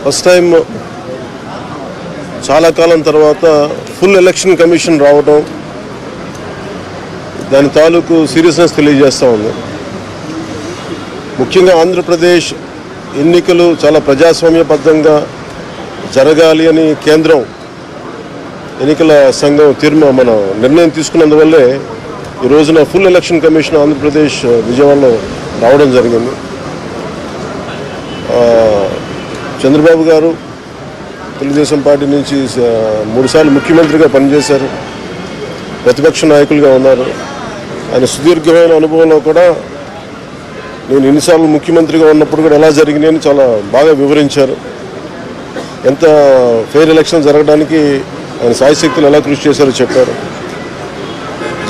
First time చాలా కాలం తర్వాత full election commission రావడం దాని తాలూకు సీరియస్నెస్ తెలియజేస్తూ ఉంది. ముఖ్యంగా ఆంధ్రప్రదేశ్ ఎన్నికలు చాలా ప్రజాస్వామ్యబద్ధంగా జరగాలి అని కేంద్రం ఎన్నికల సంఘం నిర్ణయం తీసుకున్నందువల్లే ఈ రోజున ఫుల్ ఎలక్షన్ కమిషన్ ఆంధ్రప్రదేశ్ విజయవాడలో రావడం జరిగింది. చంద్రబాబు గారు తెలుగుదేశం పార్టీ నుంచి 3 సార్లు ముఖ్యమంత్రిగా పనిచేశారు, ప్రతిపక్ష నాయకులుగా ఉన్నారు. ఆయన సుదీర్ఘమైన అనుభవంలో కూడా నేను ఎన్నిసార్లు ముఖ్యమంత్రిగా ఉన్నప్పుడు కూడా ఎలా జరిగినాయని చాలా బాగా వివరించారు. ఎంత ఫెయిర్ ఎలక్షన్ జరగడానికి ఆయన సాయశక్తులు ఎలా కృషి చేశారో చెప్పారు.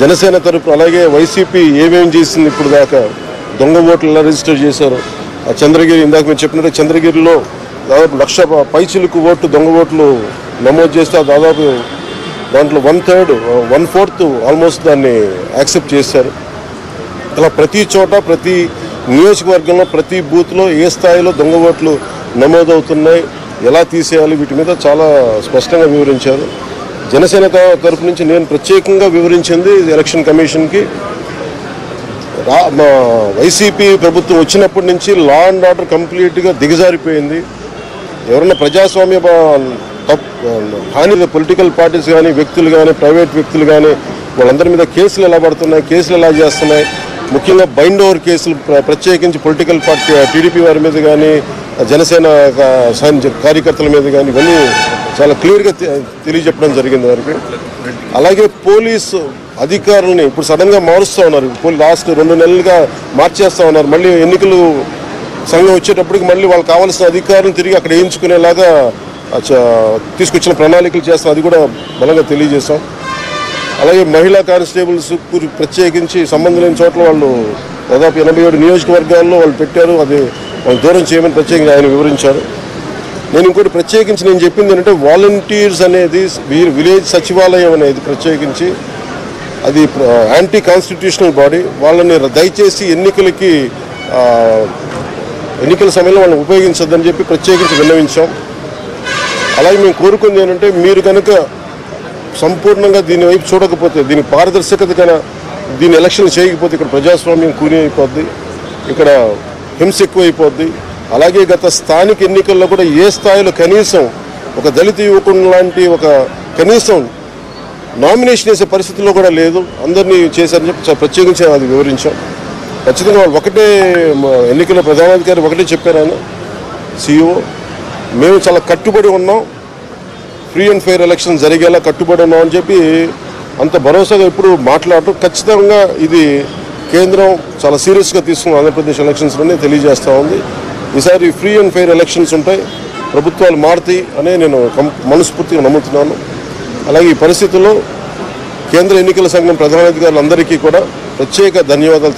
జనసేన తరపు అలాగే వైసీపీ ఏమేమి చేసింది ఇప్పుడు దాకా, దొంగ ఓట్లు ఎలా రిజిస్టర్ చేశారు, ఆ చంద్రగిరి ఇందాక మీరు చెప్పినట్టు చంద్రగిరిలో దాదాపు 1,00,000 పైచిలకు ఓట్లు దొంగ ఓట్లు నమోదు చేస్తే దాదాపు దాంట్లో 1/4 ఆల్మోస్ట్ దాన్ని యాక్సెప్ట్ చేశారు. అలా ప్రతి చోట ప్రతి నియోజకవర్గంలో ప్రతి బూత్లో ఏ స్థాయిలో దొంగ ఓట్లు నమోదవుతున్నాయి, ఎలా తీసేయాలి, వీటి మీద చాలా స్పష్టంగా వివరించారు. జనసేన తరపు నుంచి నేను ప్రత్యేకంగా వివరించింది ఎలక్షన్ కమిషన్కి, వైసీపీ ప్రభుత్వం వచ్చినప్పటి నుంచి లా అండ్ ఆర్డర్ కంప్లీట్గా దిగజారిపోయింది. ఎవరైనా ప్రజాస్వామ్య హాని పొలిటికల్ పార్టీస్ కానీ వ్యక్తులు కానీ ప్రైవేట్ వ్యక్తులు కానీ వాళ్ళందరి మీద కేసులు ఎలా పడుతున్నాయి, కేసులు ఎలా చేస్తున్నాయి, ముఖ్యంగా బైండ్ ఓవర్ కేసులు ప్రత్యేకించి పొలిటికల్ పార్టీ టీడీపీ వారి మీద కానీ జనసేన కార్యకర్తల మీద కానీ ఇవన్నీ చాలా క్లియర్గా తెలియజెప్పడం జరిగింది వారికి. అలాగే పోలీసు అధికారులని ఇప్పుడు సడన్గా మారుస్తూ ఉన్నారు. లాస్ట్ 2 నెలలుగా మార్చేస్తూ ఉన్నారు. మళ్ళీ ఎన్నికలు సంఘం వచ్చేటప్పటికి మళ్ళీ వాళ్ళకి కావాల్సిన అధికారులను తిరిగి అక్కడ వేయించుకునేలాగా తీసుకొచ్చిన ప్రణాళికలు చేస్తాం, అది కూడా బలంగా తెలియజేస్తాం. అలాగే మహిళా కానిస్టేబుల్స్ ప్రత్యేకించి సంబంధం లేని చోట్ల వాళ్ళు దాదాపు 87 నియోజకవర్గాల్లో వాళ్ళు పెట్టారు, అది వాళ్ళు దూరం చేయమని ప్రత్యేకంగా ఆయన వివరించారు. నేను ఇంకోటి ప్రత్యేకించి నేను చెప్పింది ఏంటంటే వాలంటీర్స్ అనేది విలేజ్ సచివాలయం అనేది ప్రత్యేకించి అది యాంటీ కాన్స్టిట్యూషనల్ బాడీ, వాళ్ళని దయచేసి ఎన్నికల సమయంలో వాళ్ళని ఉపయోగించొద్దని చెప్పి ప్రత్యేకించి విన్నవించాం. అలాగే మేము కోరుకుంది ఏంటంటే మీరు కనుక సంపూర్ణంగా దీని వైపు చూడకపోతే, దీని పారదర్శకత కన్నా దీని ఎలక్షన్ చేయకపోతే ఇక్కడ ప్రజాస్వామ్యం కూని అయిపోద్ది, ఇక్కడ హింస ఎక్కువైపోద్ది. అలాగే గత స్థానిక ఎన్నికల్లో కూడా ఏ స్థాయిలో కనీసం ఒక దళిత యువకుడు లాంటి ఒక కనీసం నామినేషన్ వేసే పరిస్థితుల్లో కూడా లేదు, అందరినీ చేశారని చెప్పి ప్రత్యేకించి అది వివరించాం. ఖచ్చితంగా వాళ్ళు ఒకటే ఎన్నికల ప్రధానాధికారి ఒకటే చెప్పారు, ఆయన CEO, మేము చాలా కట్టుబడి ఉన్నాం, ఫ్రీ అండ్ ఫెయిర్ ఎలక్షన్ జరిగేలా కట్టుబడి ఉన్నాం అని చెప్పి అంత భరోసాగా ఇప్పుడు మాట్లాడటం ఖచ్చితంగా ఇది కేంద్రం చాలా సీరియస్గా తీసుకున్న ఆంధ్రప్రదేశ్ ఎలక్షన్స్లోనే తెలియజేస్తూ ఉంది. ఈసారి ఫ్రీ అండ్ ఫెయిర్ ఎలక్షన్స్ ఉంటాయి, ప్రభుత్వాలు మారుతాయి అనే నేను మనస్ఫూర్తిగా నమ్ముతున్నాను. అలాగే ఈ పరిస్థితుల్లో కేంద్ర ఎన్నికల సంఘం ప్రధానాధికారులందరికీ కూడా ప్రత్యేక ధన్యవాదాలు